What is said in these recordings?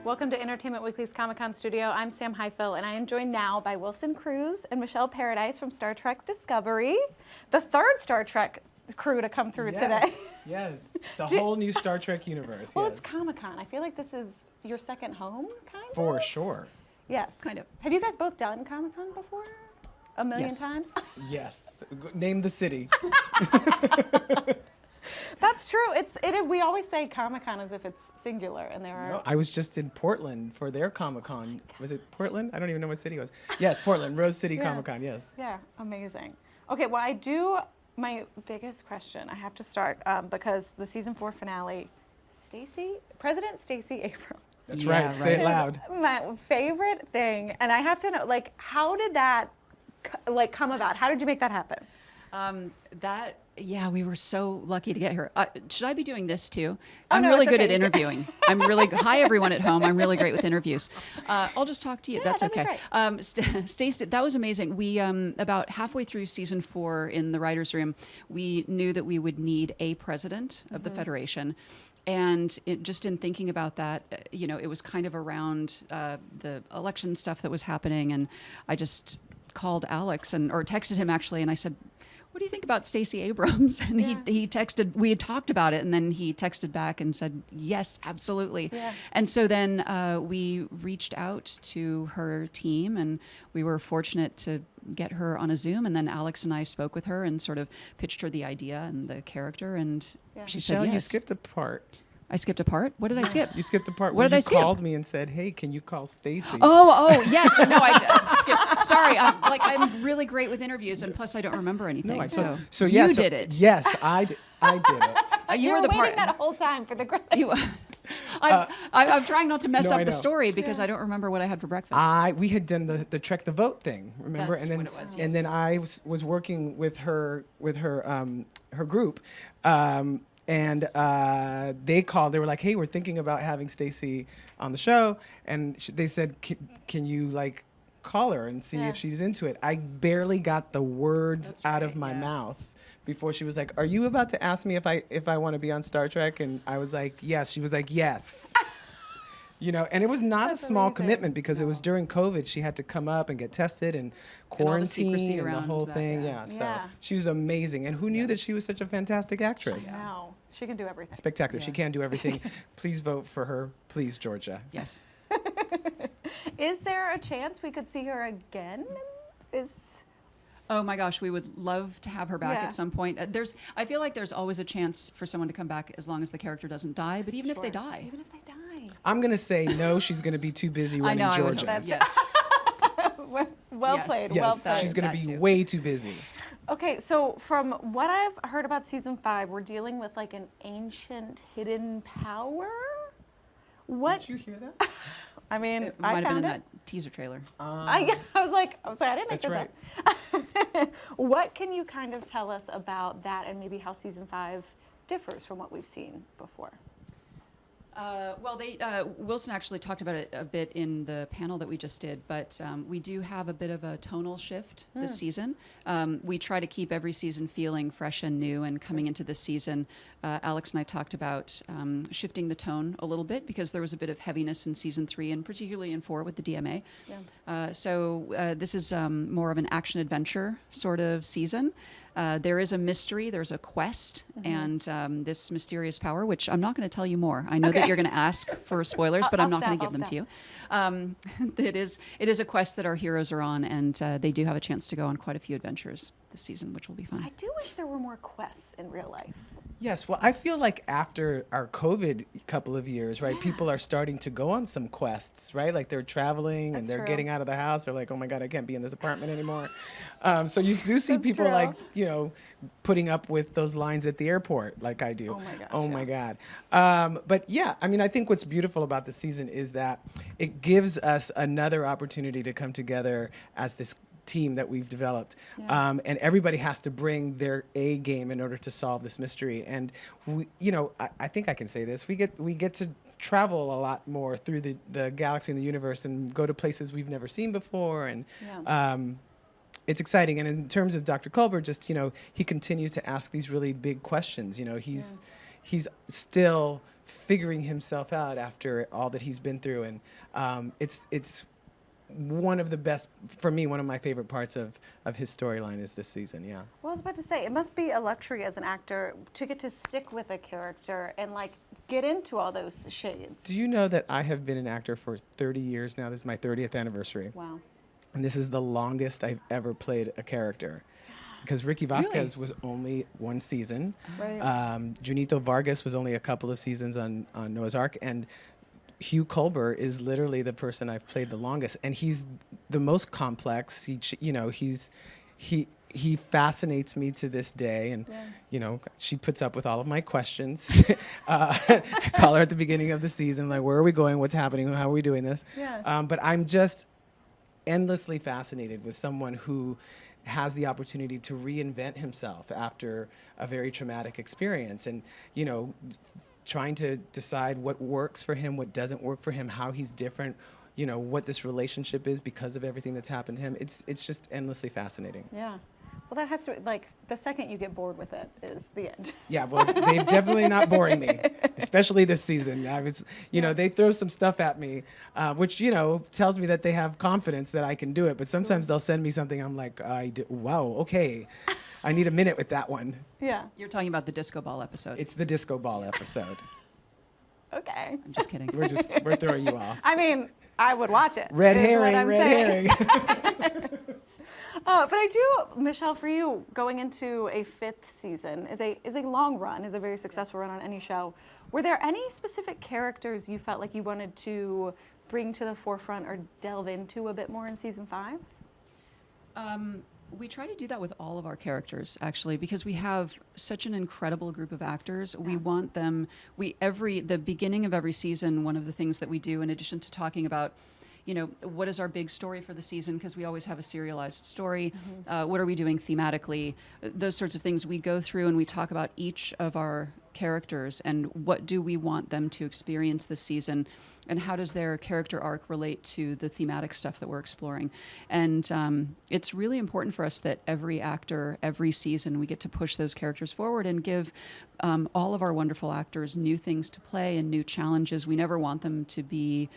Welcome to Entertainment Weekly's Comic-Con studio. I'm Sam Highfill, and I am joined now by Wilson Cruz and Michelle Paradise from Star Trek Discovery, the third Star Trek crew to come through today. Yes, it's a whole new Star Trek universe. Well, yes. it's Comic-Con. I feel like this is your second home, kind of? For sure. Yes. Kind of. Have you guys both done Comic-Con before? A million Yes. times? Yes. Name the city. That's true. We always say Comic-Con as if it's singular, and there are... No, I was just in Portland for their Comic-Con. Was it Portland? I don't even know what city it was. Yes, Portland, Rose City Yeah. Comic-Con, yes. Yeah, amazing. Okay, well, my biggest question, I have to start, because the season 4 finale, President Stacey Abrams. That's Yeah, right. Say it right. loud. My favorite thing, and I have to know, how did that, come about? How did you make that happen? We were so lucky to get her. Should I be doing this too? Oh, I'm no, really it's good okay. at interviewing. Hi, everyone at home. I'm really great with interviews. I'll just talk to you. Yeah, That's that'd be okay. Stacey, that was amazing. We, about halfway through season 4 in the writer's room, we knew that we would need a president of the Federation. And just in thinking about that, it was kind of around the election stuff that was happening. And I just called Alex or texted him actually, and I said, what do you think about Stacey Abrams? And he texted, we had talked about it, and then he texted back and said, yes, absolutely. Yeah. And so then we reached out to her team, and we were fortunate to get her on a Zoom. And then Alex and I spoke with her and sort of pitched her the idea and the character, and she Michelle, said yes. you skipped a part. I skipped a part? What did I skip? You skipped the part What where did I you skip? called me and said, hey, can you call Stacey? Oh, yes. No, I skipped. Sorry, I'm really great with interviews, and plus I don't remember anything. You did it. Yes, I did it. You were the waiting part. that whole time for the credit. I'm trying not to mess No, up I the know. story because I don't remember what I had for breakfast. We had done the Trek the Vote thing, remember? That's and then what it was, and yes. then I was working with her group. They called. They were like, "Hey, we're thinking about having Stacey on the show," and they said, "Can you call her and see if she's into it?" I barely got the words out of my mouth before she was like, "Are you about to ask me if I want to be on Star Trek?" And I was like, "Yes." She was like, "Yes." And it was not a small amazing. commitment because it was during COVID. She had to come up and get tested and quarantine secrecy and the around whole that, thing. yeah. So Yeah. she was amazing. And who knew that she was such a fantastic actress? Wow, she can do everything. Spectacular. She Yeah. can do everything. Please vote for her. Please, Georgia. Yes. Is there a chance we could see her again? Oh my gosh, we would love to have her back Yeah. at some point. I feel like there's always a chance for someone to come back as long as the character doesn't die. But even if they die, Even if they die. I'm going to say no, she's going to be too busy I running know. Georgia. I would, yes. Well Yes. played, Yes, well played. she's going That to be too. way too busy. Okay, so from what I've heard about season 5, we're dealing with an ancient hidden power. What? Did you hear that? I mean, It I might have been found in it. that teaser trailer. I was like, I didn't make That's this up. What can you kind of tell us about that and maybe how season 5 differs from what we've seen before? Wilson actually talked about it a bit in the panel that we just did, but we do have a bit of a tonal shift this season. We try to keep every season feeling fresh and new, and coming into this season, Alex and I talked about shifting the tone a little bit because there was a bit of heaviness in season 3 and particularly in 4 with the DMA. Yeah. This is more of an action-adventure sort of season. There is a mystery, there's a quest, and this mysterious power, which I'm not going to tell you more. I know that you're going to ask for spoilers, but I'm not going to give them to you. It is a quest that our heroes are on, and they do have a chance to go on quite a few adventures this season, which will be fun. I do wish there were more quests in real life. Yes, well, I feel like after our COVID couple of years, right, people are starting to go on some quests, right? Like they're traveling That's and they're true. getting out of the house. They're like, oh my God, I can't be in this apartment anymore. So you do see That's people true. putting up with those lines at the airport like I do. Oh my gosh, Oh yeah. my God. But yeah, I mean, I think what's beautiful about the season is that it gives us another opportunity to come together as this team that we've developed. Yeah. And everybody has to bring their A game in order to solve this mystery. And I think I can say this. We get to travel a lot more through the galaxy and the universe and go to places we've never seen before. And it's exciting. And in terms of Dr. Culber, just, he continues to ask these really big questions. he's still figuring himself out after all that he's been through. And it's one of the best, for me, one of my favorite parts of his storyline is this season, yeah. Well, I was about to say, it must be a luxury as an actor to get to stick with a character and like get into all those shades. Do you know that I have been an actor for 30 years now? This is my 30th anniversary. Wow. And this is the longest I've ever played a character. Because Ricky Vasquez was only one season. Right. Junito Vargas was only a couple of seasons on Noah's Ark. And Hugh Culber is literally the person I've played the longest. And he's the most complex. He fascinates me to this day. And, she puts up with all of my questions. I call her at the beginning of the season, like, where are we going? What's happening? How are we doing this? Yeah. But I'm just endlessly fascinated with someone who has the opportunity to reinvent himself after a very traumatic experience, and trying to decide what works for him, what doesn't work for him, how he's different, what this relationship is because of everything that's happened to him. It's just endlessly fascinating. Yeah. Well, that has to, like, the second you get bored with it is the end. Yeah, well, they're definitely not boring me, especially this season. They throw some stuff at me, which, tells me that they have confidence that I can do it. But sometimes they'll send me something, I'm like, wow, okay. I need a minute with that one. Yeah. You're talking about the disco ball episode. It's the disco ball episode. Okay. I'm just kidding. We're throwing you off. I mean, I would watch it. Red is what herring, I'm red saying. herring. But I do, Michelle, for you, going into a 5th season is a long run, is a very successful run on any show. Were there any specific characters you felt like you wanted to bring to the forefront or delve into a bit more in season 5? We try to do that with all of our characters, actually, because we have such an incredible group of actors. We want them, the beginning of every season, one of the things that we do, in addition to talking about, what is our big story for the season? Because we always have a serialized story. What are we doing thematically? Those sorts of things. We go through and we talk about each of our characters and what do we want them to experience this season, and how does their character arc relate to the thematic stuff that we're exploring. And it's really important for us that every actor, every season, we get to push those characters forward and give all of our wonderful actors new things to play and new challenges. We never want them to be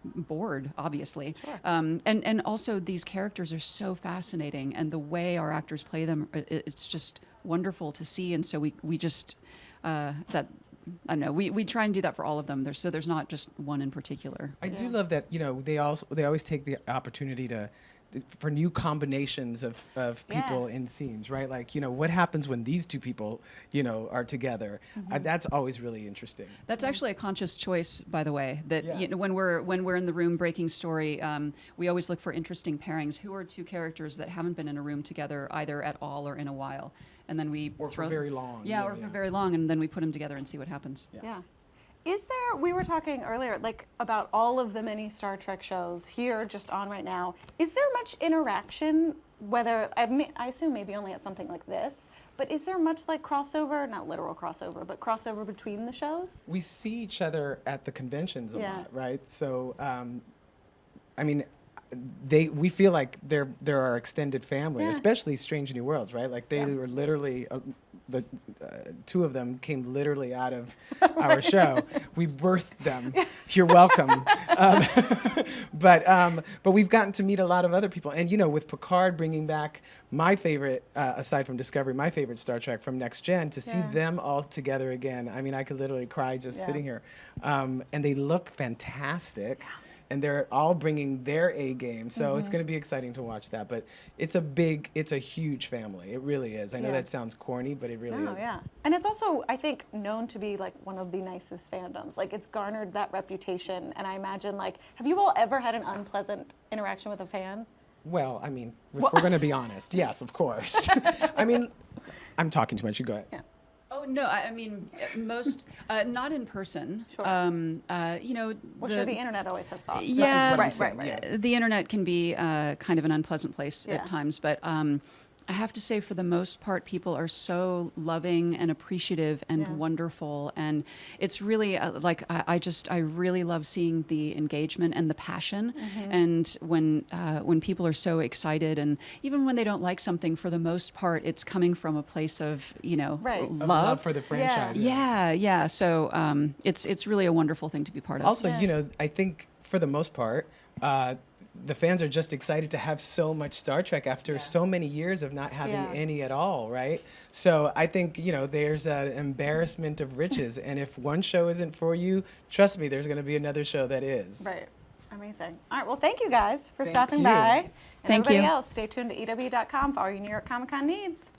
bored, obviously. Sure. And also these characters are so fascinating, and the way our actors play them, it's just wonderful to see. And so we just, I don't know, we try and do that for all of them. There's not just one in particular. I do love that, they always take the opportunity for new combinations of people in scenes, right? Like, what happens when these two people, are together? That's always really interesting. That's actually a conscious choice, by the way, that when we're in the room breaking story, we always look for interesting pairings. Who are two characters that haven't been in a room together either at all or in a while? And then we for very long. For very long, and then we put them together and see what happens. Yeah. We were talking earlier, like, about all of the many Star Trek shows here just on right now. Is there much interaction, I assume maybe only at something like this, but is there much like crossover, not literal crossover, but crossover between the shows? We see each other at the conventions a lot, right? So, we feel like they're our extended family, especially Strange New Worlds, right? Like they were literally, the two of them came literally out of our show. We birthed them. You're welcome. But we've gotten to meet a lot of other people. And, with Picard bringing back my favorite, aside from Discovery, my favorite Star Trek from Next Gen, to see them all together again. I mean, I could literally cry just sitting here. And they look fantastic. Yeah. And they're all bringing their A game. So it's going to be exciting to watch that. But it's a huge family. It really is. I know that sounds corny, but it really is. Oh, yeah. And it's also, I think, known to be like one of the nicest fandoms. Like, it's garnered that reputation. And I imagine, like, have you all ever had an unpleasant interaction with a fan? Well, I mean, if we're going to be honest, yes, of course. I mean, I'm talking too much. You go ahead. Yeah. Oh, no, I mean, most, not in person. Sure. Sure, the internet always has thoughts. Yeah, This is what I'm saying, yes. The internet can be kind of an unpleasant place at times, but I have to say, for the most part, people are so loving and appreciative and wonderful, and it's really like I really love seeing the engagement and the passion, and when people are so excited, and even when they don't like something, for the most part, it's coming from a place of Right. love for the franchise. Yeah. So it's really a wonderful thing to be part of. Also, I think for the most part, the fans are just excited to have so much Star Trek after so many years of not having any at all, right? So I think, there's an embarrassment of riches. And if one show isn't for you, trust me, there's going to be another show that is. Right. Amazing. All right. Well, thank you guys for Thank stopping you. by. And Thank everybody you. else, stay tuned to EW.com for all your New York Comic Con needs.